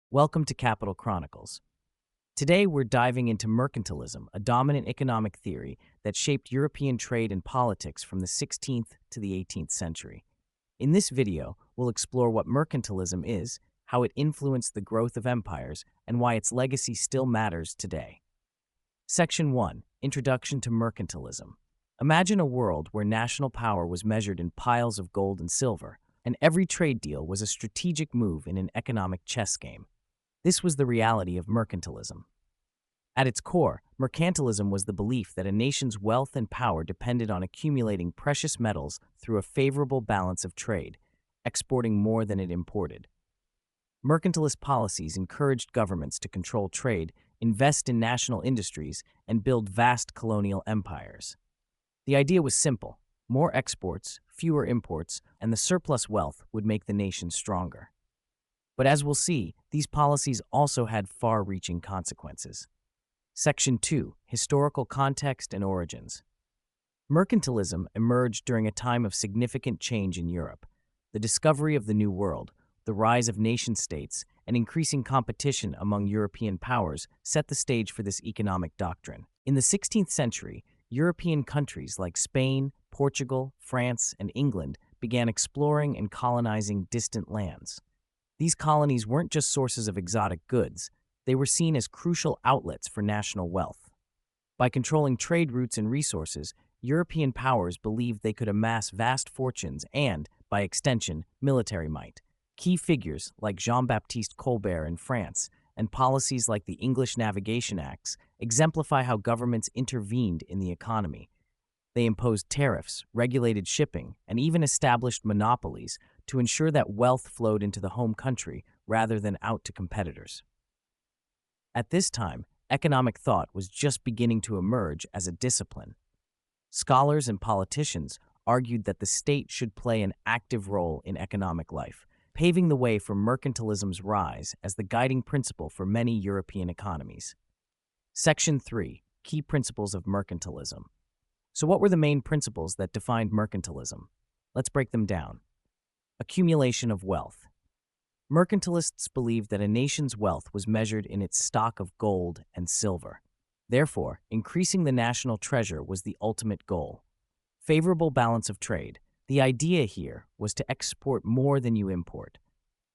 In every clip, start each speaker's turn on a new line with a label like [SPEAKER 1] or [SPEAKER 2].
[SPEAKER 1] Welcome to Capital Chronicles. Today we're diving into mercantilism, a dominant economic theory that shaped European trade and politics from the 16th to the 18th century. In this video, we'll explore what mercantilism is, how it influenced the growth of empires, and why its legacy still matters today. Section 1. Introduction to Mercantilism. Imagine a world where national power was measured in piles of gold and silver, and every trade deal was a strategic move in an economic chess game. This was the reality of mercantilism. At its core, mercantilism was the belief that a nation's wealth and power depended on accumulating precious metals through a favorable balance of trade, exporting more than it imported. Mercantilist policies encouraged governments to control trade, invest in national industries, and build vast colonial empires. The idea was simple: more exports, fewer imports, and the surplus wealth would make the nation stronger. But as we'll see, these policies also had far-reaching consequences. Section 2. Historical Context and Origins. Mercantilism emerged during a time of significant change in Europe. The discovery of the New World, the rise of nation-states, and increasing competition among European powers set the stage for this economic doctrine. In the 16th century, European countries like Spain, Portugal, France, and England began exploring and colonizing distant lands. These colonies weren't just sources of exotic goods, they were seen as crucial outlets for national wealth. By controlling trade routes and resources, European powers believed they could amass vast fortunes and, by extension, military might. Key figures like Jean-Baptiste Colbert in France and policies like the English Navigation Acts exemplify how governments intervened in the economy. They imposed tariffs, regulated shipping, and even established monopolies to ensure that wealth flowed into the home country rather than out to competitors. At this time, economic thought was just beginning to emerge as a discipline. Scholars and politicians argued that the state should play an active role in economic life, paving the way for mercantilism's rise as the guiding principle for many European economies. Section 3. Key Principles of Mercantilism. So what were the main principles that defined mercantilism? Let's break them down. Accumulation of wealth. Mercantilists believed that a nation's wealth was measured in its stock of gold and silver. Therefore, increasing the national treasure was the ultimate goal. Favorable balance of trade. The idea here was to export more than you import.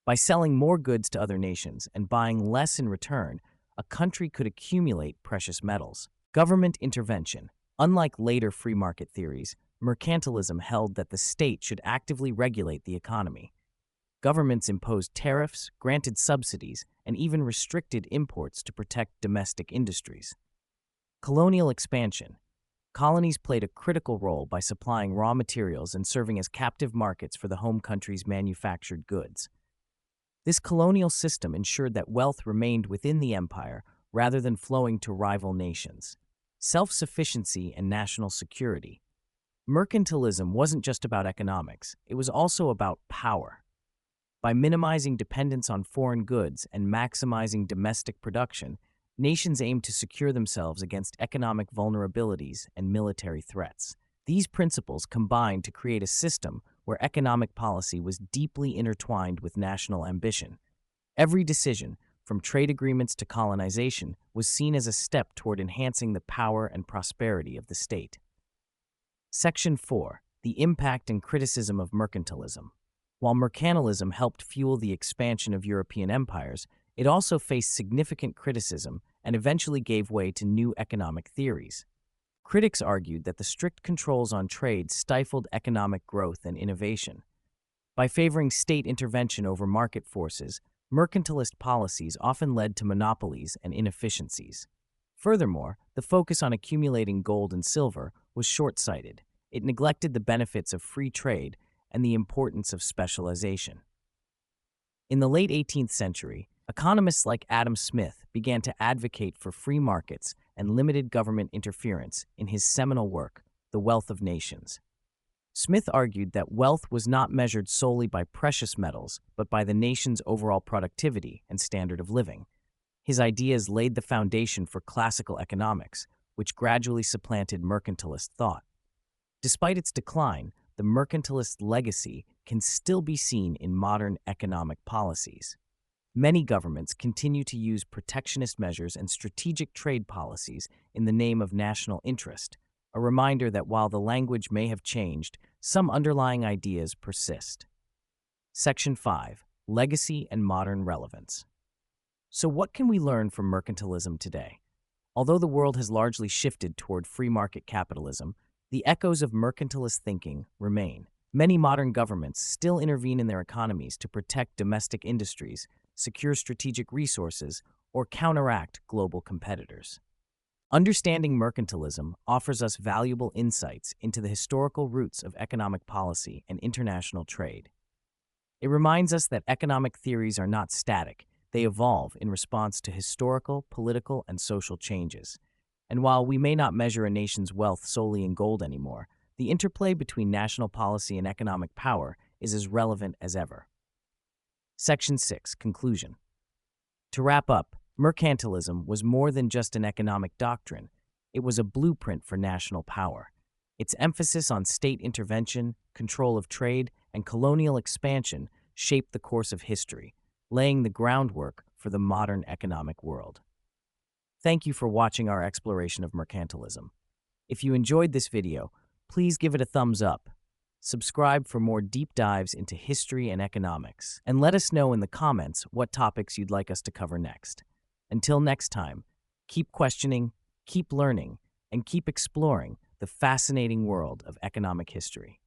[SPEAKER 1] By selling more goods to other nations and buying less in return, a country could accumulate precious metals. Government intervention. Unlike later free market theories, mercantilism held that the state should actively regulate the economy. Governments imposed tariffs, granted subsidies, and even restricted imports to protect domestic industries. Colonial expansion. Colonies played a critical role by supplying raw materials and serving as captive markets for the home country's manufactured goods. This colonial system ensured that wealth remained within the empire rather than flowing to rival nations. Self-sufficiency and national security. Mercantilism wasn't just about economics, it was also about power. By minimizing dependence on foreign goods and maximizing domestic production, nations aimed to secure themselves against economic vulnerabilities and military threats. These principles combined to create a system where economic policy was deeply intertwined with national ambition. Every decision, from trade agreements to colonization, was seen as a step toward enhancing the power and prosperity of the state. Section 4. The Impact and Criticism of Mercantilism. While mercantilism helped fuel the expansion of European empires, it also faced significant criticism and eventually gave way to new economic theories. Critics argued that the strict controls on trade stifled economic growth and innovation. By favoring state intervention over market forces, mercantilist policies often led to monopolies and inefficiencies. Furthermore, the focus on accumulating gold and silver was short-sighted. It neglected the benefits of free trade and the importance of specialization. In the late 18th century, economists like Adam Smith began to advocate for free markets and limited government interference in his seminal work, The Wealth of Nations. Smith argued that wealth was not measured solely by precious metals, but by the nation's overall productivity and standard of living. His ideas laid the foundation for classical economics, which gradually supplanted mercantilist thought. Despite its decline, the mercantilist legacy can still be seen in modern economic policies. Many governments continue to use protectionist measures and strategic trade policies in the name of national interest, a reminder that while the language may have changed, some underlying ideas persist. Section 5. Legacy and Modern Relevance. So what can we learn from mercantilism today? Although the world has largely shifted toward free market capitalism, the echoes of mercantilist thinking remain. Many modern governments still intervene in their economies to protect domestic industries, secure strategic resources, or counteract global competitors. Understanding mercantilism offers us valuable insights into the historical roots of economic policy and international trade. It reminds us that economic theories are not static, they evolve in response to historical, political, and social changes. And while we may not measure a nation's wealth solely in gold anymore, the interplay between national policy and economic power is as relevant as ever. Section 6. Conclusion. To wrap up, mercantilism was more than just an economic doctrine. It was a blueprint for national power. Its emphasis on state intervention, control of trade, and colonial expansion shaped the course of history, laying the groundwork for the modern economic world. Thank you for watching our exploration of mercantilism. If you enjoyed this video, please give it a thumbs up. Subscribe for more deep dives into history and economics, and let us know in the comments what topics you'd like us to cover next. Until next time, keep questioning, keep learning, and keep exploring the fascinating world of economic history.